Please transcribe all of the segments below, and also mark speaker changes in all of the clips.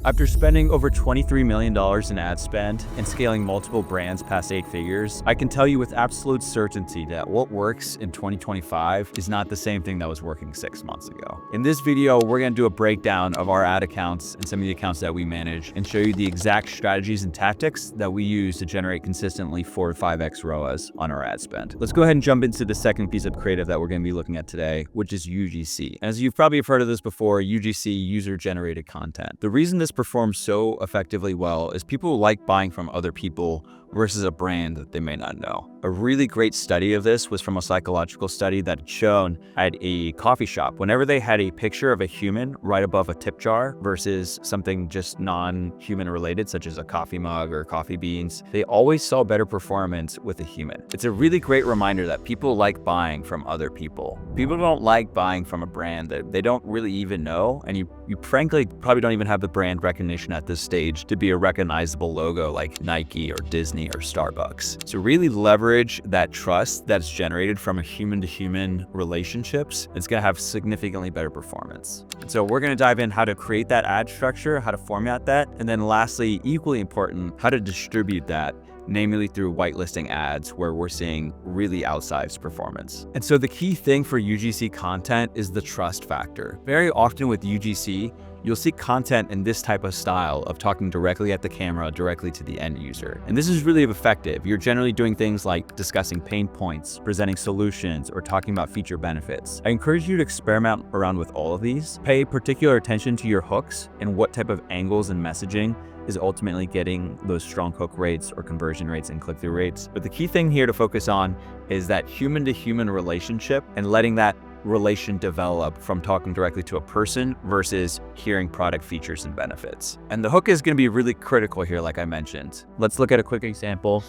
Speaker 1: After spending over $23 million in ad spend and scaling multiple brands past 8 figures, I can tell you with absolute certainty that what works in 2025 is not the same thing that was working 6 months ago. In this video, we're going to do a breakdown of our ad accounts and some of the accounts that we manage and show you the exact strategies and tactics that we use to generate consistently 4 to 5x ROAS on our ad spend. Let's go ahead and jump into the second piece of creative that we're going to be looking at today, which is UGC. As you've probably heard of this before, UGC, user-generated content. The reason this performs so effectively well is people like buying from other people versus a brand that they may not know. A really great study of this was from a psychological study that had shown at a coffee shop, whenever they had a picture of a human right above a tip jar versus something just non-human related, such as a coffee mug or coffee beans, they always saw better performance with a human. It's a really great reminder that people like buying from other people. People don't like buying from a brand that they don't really even know, and you frankly probably don't even have the brand recognition at this stage to be a recognizable logo like Nike or Disney or Starbucks. So really leverage that trust that's generated from a human-to-human relationships. It's going to have significantly better performance. And so we're going to dive in how to create that ad structure, how to format that, and then lastly, equally important, how to distribute that, namely through whitelisting ads where we're seeing really outsized performance. And so the key thing for UGC content is the trust factor. Very often with UGC, you'll see content in this type of style of talking directly at the camera, directly to the end user. And this is really effective. You're generally doing things like discussing pain points, presenting solutions, or talking about feature benefits. I encourage you to experiment around with all of these. Pay particular attention to your hooks and what type of angles and messaging is ultimately getting those strong hook rates or conversion rates and click-through rates. But the key thing here to focus on is that human-to-human relationship and letting that relation develop from talking directly to a person versus hearing product features and benefits. And the hook is going to be really critical here, like I mentioned. Let's look at a quick example.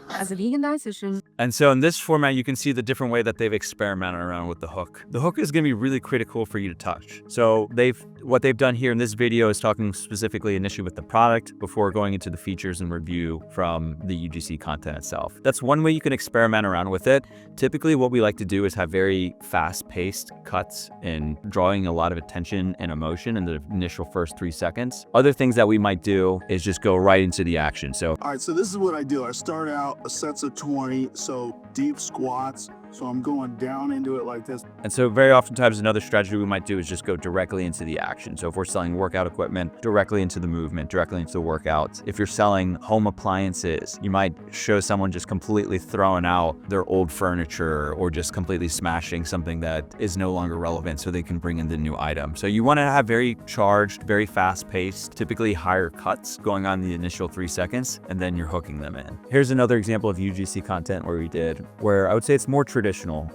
Speaker 2: As a vegan dietitian.
Speaker 1: And so in this format, you can see the different way that they've experimented around with the hook. The hook is going to be really critical for you to touch. So what they've done here in this video is talking specifically initially with the product before going into the features and review from the UGC content itself. That's one way you can experiment around with it. Typically, what we like to do is have very fast-paced cuts and drawing a lot of attention and emotion in the initial first 3 seconds. Other things that we might do is just go right into the action. So,
Speaker 3: all right, so this is what I do. I start out a sets of 20, so deep squats. So I'm going down into it like this.
Speaker 1: And so very oftentimes another strategy we might do is just go directly into the action. So if we're selling workout equipment, directly into the movement, directly into the workouts. If you're selling home appliances, you might show someone just completely throwing out their old furniture or just completely smashing something that is no longer relevant so they can bring in the new item. So you want to have very charged, very fast paced, typically higher cuts going on the initial 3 seconds, and then you're hooking them in. Here's another example of UGC content where I would say it's more traditional.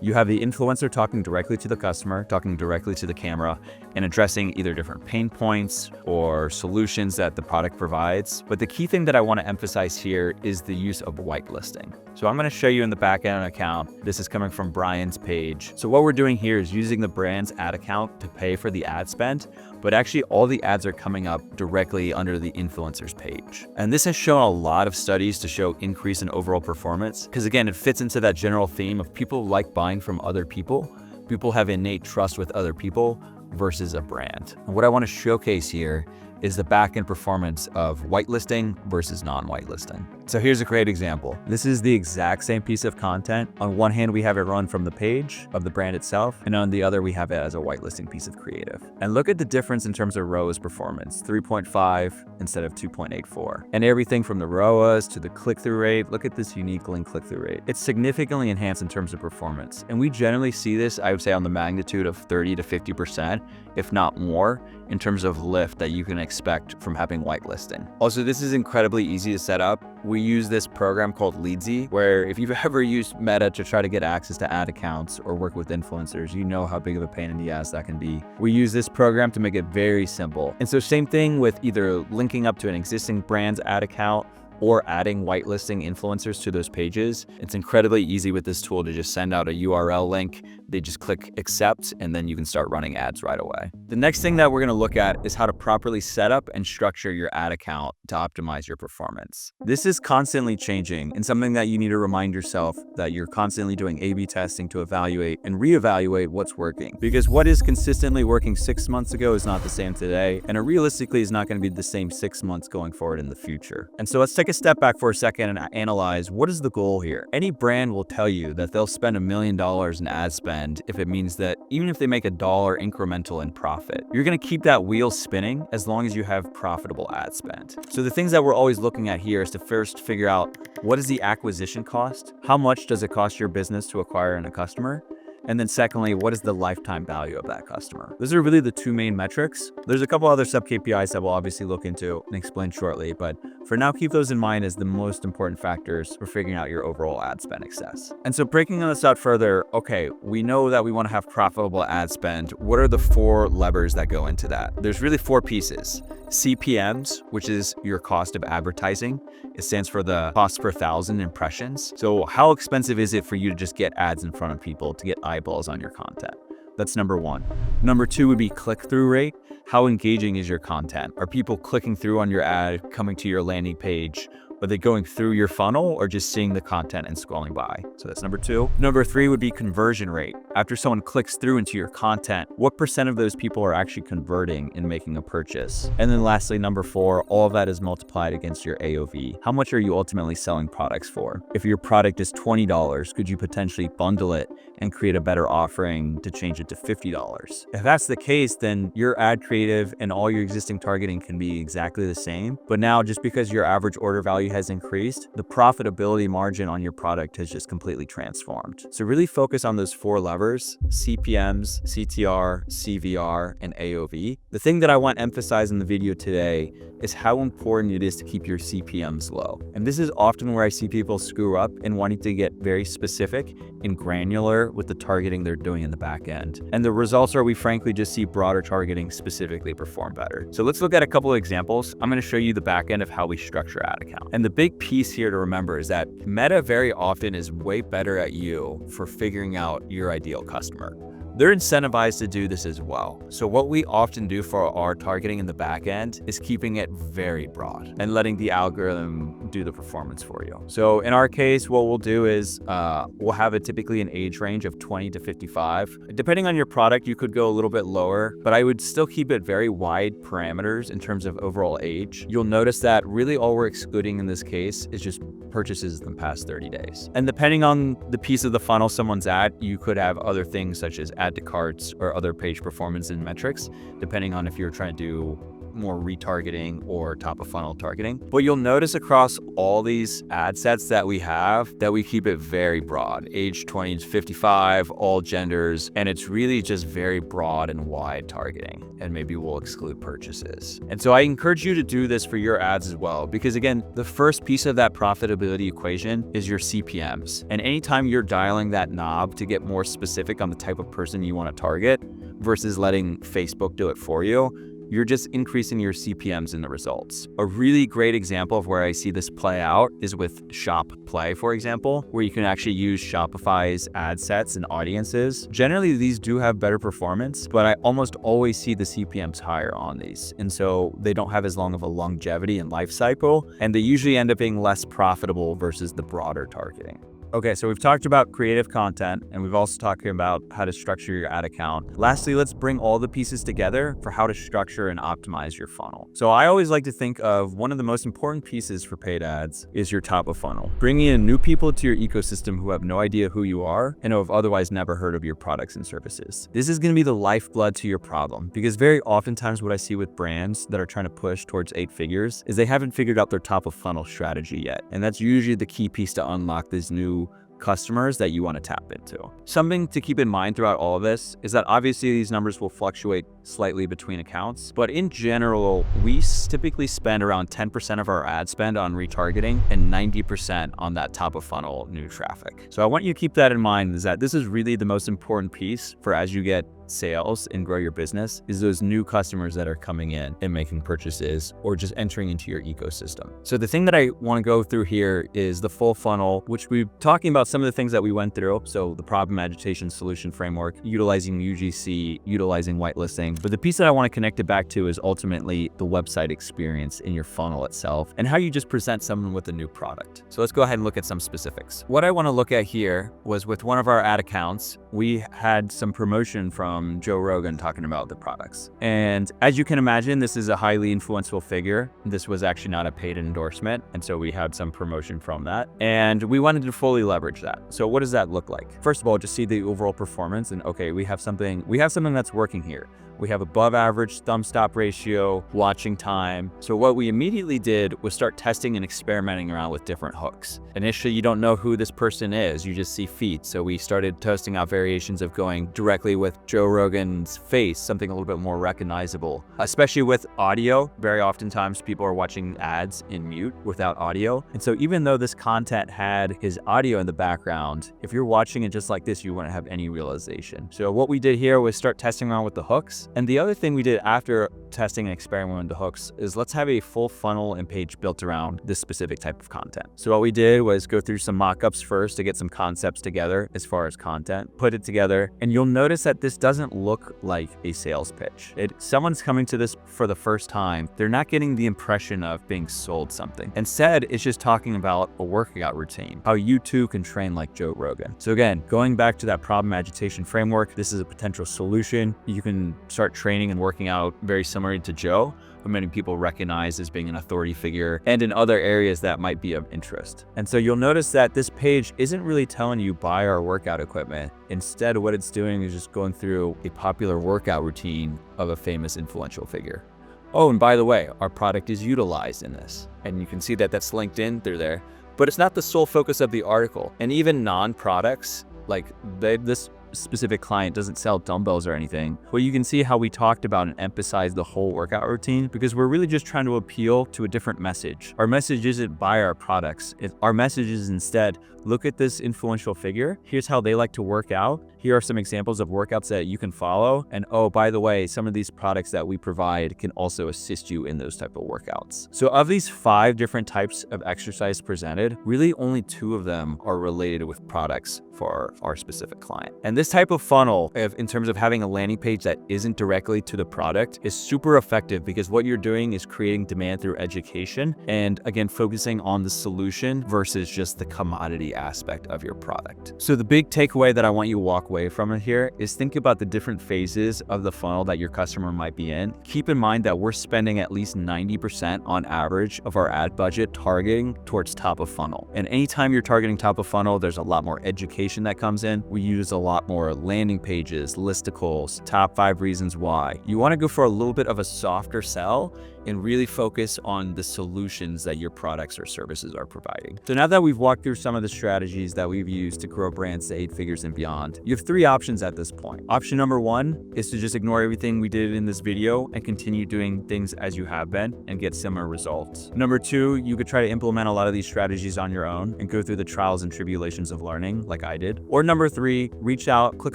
Speaker 1: You have the influencer talking directly to the customer, talking directly to the camera, and addressing either different pain points or solutions that the product provides. But the key thing that I want to emphasize here is the use of whitelisting. So I'm going to show you in the backend account. This is coming from Brian's page. So what we're doing here is using the brand's ad account to pay for the ad spend, but actually all the ads are coming up directly under the influencer's page. And this has shown a lot of studies to show increase in overall performance, because again, it fits into that general theme of people like buying from other people. People have innate trust with other people versus a brand. And what I want to showcase here is the back-end performance of whitelisting versus non-whitelisting. So here's a great example. This is the exact same piece of content. On one hand, we have it run from the page of the brand itself, and on the other, we have it as a whitelisting piece of creative. And look at the difference in terms of ROAS performance, 3.5 instead of 2.84. And everything from the ROAS to the click-through rate, look at this unique link click-through rate. It's significantly enhanced in terms of performance. And we generally see this, I would say, on the magnitude of 30 to 50%, if not more, in terms of lift that you can expect from having whitelisting. Also, this is incredibly easy to set up. We use this program called Leadsy, where if you've ever used Meta to try to get access to ad accounts or work with influencers, you know how big of a pain in the ass that can be. We use this program to make it very simple. And so same thing with either linking up to an existing brand's ad account or adding whitelisting influencers to those pages. It's incredibly easy with this tool to just send out a URL link, They just click accept, and then you can start running ads right away. The next thing that we're going to look at is how to properly set up and structure your ad account to optimize your performance. This is constantly changing and something that you need to remind yourself that you're constantly doing A/B testing to evaluate and reevaluate what's working. Because what is consistently working 6 months ago is not the same today, and it realistically is not going to be the same 6 months going forward in the future. And so let's take a step back for a second and analyze what is the goal here. Any brand will tell you that they'll spend $1 million in ad spend if it means that even if they make $1 incremental in profit, you're going to keep that wheel spinning as long as you have profitable ad spend. So the things that we're always looking at here is to first figure out, what is the acquisition cost? How much does it cost your business to acquire a customer? And then secondly, what is the lifetime value of that customer? Those are really the two main metrics. There's a couple other sub KPIs that we'll obviously look into and explain shortly, but for now, keep those in mind as the most important factors for figuring out your overall ad spend success. And so breaking this out further, okay, we know that we want to have profitable ad spend. What are the 4 levers that go into that? There's really 4 pieces. CPMs, which is your cost of advertising. It stands for the cost per 1,000 impressions. So how expensive is it for you to just get ads in front of people, to get eyeballs on your content? That's number 1. Number 2 would be click-through rate. How engaging is your content? Are people clicking through on your ad, coming to your landing page? Are they going through your funnel or just seeing the content and scrolling by? So that's number 2. Number 3 would be conversion rate. After someone clicks through into your content, what % of those people are actually converting and making a purchase? And then lastly, number 4, all of that is multiplied against your AOV. How much are you ultimately selling products for? If your product is $20, could you potentially bundle it and create a better offering to change it to $50? If that's the case, then your ad creative and all your existing targeting can be exactly the same. But now, just because your average order value has increased, the profitability margin on your product has just completely transformed. So really focus on those 4 levers: CPMs, CTR, CVR, and AOV. The thing that I want to emphasize in the video today is how important it is to keep your CPMs low. And this is often where I see people screw up in wanting to get very specific and granular with the targeting they're doing in the back end. And the results are we frankly just see broader targeting specifically perform better. So let's look at a couple of examples. I'm going to show you the back end of how we structure ad account. And the big piece here to remember is that Meta very often is way better at you for figuring out your ideal customer. They're incentivized to do this as well. So what we often do for our targeting in the back end is keeping it very broad and letting the algorithm do the performance for you. So in our case, what we'll do is we'll have typically an age range of 20 to 55. Depending on your product, you could go a little bit lower, but I would still keep it very wide parameters in terms of overall age. You'll notice that really all we're excluding in this case is just purchases in the past 30 days. And depending on the piece of the funnel someone's at, you could have other things such as add to carts or other page performance and metrics, depending on if you're trying to do more retargeting or top of funnel targeting. But you'll notice across all these ad sets that we have that we keep it very broad, age 20 to 55, all genders, and it's really just very broad and wide targeting. And maybe we'll exclude purchases. And so I encourage you to do this for your ads as well, because again, the first piece of that profitability equation is your CPMs. And anytime you're dialing that knob to get more specific on the type of person you want to target versus letting Facebook do it for you, you're just increasing your CPMs in the results. A really great example of where I see this play out is with Shop Play, for example, where you can actually use Shopify's ad sets and audiences. Generally, these do have better performance, but I almost always see the CPMs higher on these. And so they don't have as long of a longevity and life cycle, and they usually end up being less profitable versus the broader targeting. Okay, so we've talked about creative content, and we've also talked about how to structure your ad account. Lastly, let's bring all the pieces together for how to structure and optimize your funnel. So I always like to think of one of the most important pieces for paid ads is your top of funnel. Bringing in new people to your ecosystem who have no idea who you are and who have otherwise never heard of your products and services. This is going to be the lifeblood to your problem, because very oftentimes what I see with brands that are trying to push towards 8 figures is they haven't figured out their top of funnel strategy yet. And that's usually the key piece to unlock this new customers that you want to tap into. Something to keep in mind throughout all of this is that obviously these numbers will fluctuate slightly between accounts, but in general, we typically spend around 10% of our ad spend on retargeting and 90% on that top of funnel new traffic. So I want you to keep that in mind, is that this is really the most important piece for as you get sales and grow your business is those new customers that are coming in and making purchases or just entering into your ecosystem. So the thing that I want to go through here is the full funnel, which we're talking about some of the things that we went through. So the problem agitation solution framework, utilizing UGC, utilizing whitelisting. But the piece that I want to connect it back to is ultimately the website experience in your funnel itself and how you just present someone with a new product. So let's go ahead and look at some specifics. What I want to look at here was with one of our ad accounts, we had some promotion from Joe Rogan talking about the products. And as you can imagine, this is a highly influential figure. This was actually not a paid endorsement. And so we had some promotion from that. And we wanted to fully leverage that. So what does that look like? First of all, just see the overall performance and okay, we have something that's working here. We have above average thumb stop ratio, watching time. So what we immediately did was start testing and experimenting around with different hooks. Initially, you don't know who this person is, you just see feet. So we started testing out variations of going directly with Joe Rogan's face, something a little bit more recognizable, especially with audio. Very oftentimes people are watching ads in mute without audio. And so even though this content had his audio in the background, if you're watching it just like this, you wouldn't have any realization. So what we did here was start testing around with the hooks. And the other thing we did after testing and experimenting with the hooks is let's have a full funnel and page built around this specific type of content. So what we did was go through some mock-ups first to get some concepts together as far as content, put it together, and you'll notice that this doesn't look like a sales pitch. Someone's coming to this for the first time, they're not getting the impression of being sold something. Instead, it's just talking about a workout routine, how you too can train like Joe Rogan. So again, going back to that problem agitation framework, this is a potential solution. You can start training and working out very similar to Joe, who many people recognize as being an authority figure, and in other areas that might be of interest. And so you'll notice that this page isn't really telling you buy our workout equipment. Instead, what it's doing is just going through a popular workout routine of a famous influential figure. Oh, and by the way, our product is utilized in this. And you can see that that's linked in through there, but it's not the sole focus of the article. And even non-products, like this specific client doesn't sell dumbbells or anything, but you can see how we talked about and emphasized the whole workout routine because we're really just trying to appeal to a different message. Our message isn't buy our products. Our message is instead, look at this influential figure. Here's how they like to work out. Here are some examples of workouts that you can follow. And oh, by the way, some of these products that we provide can also assist you in those type of workouts. So of these 5 different types of exercise presented, really only 2 of them are related with products for our specific client. And this type of funnel, in terms of having a landing page that isn't directly to the product, is super effective because what you're doing is creating demand through education and again, focusing on the solution versus just the commodity aspect of your product. So the big takeaway that I want you to walk away from it here is think about the different phases of the funnel that your customer might be in. Keep in mind that we're spending at least 90% on average of our ad budget targeting towards top of funnel. And anytime you're targeting top of funnel, there's a lot more education that comes in. We use a lot more landing pages, listicles, top 5 reasons why. You want to go for a little bit of a softer sell and really focus on the solutions that your products or services are providing. So now that we've walked through some of the strategies that we've used to grow brands to 8 figures and beyond, you have 3 options at this point. Option number 1 is to just ignore everything we did in this video and continue doing things as you have been and get similar results. Number 2, you could try to implement a lot of these strategies on your own and go through the trials and tribulations of learning like I did. Or number 3, reach out, click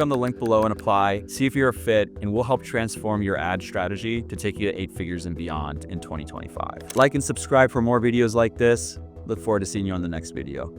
Speaker 1: on the link below and apply, see if you're a fit, and we'll help transform your ad strategy to take you to 8 figures and beyond in 2025. Like and subscribe for more videos like this. Look forward to seeing you on the next video.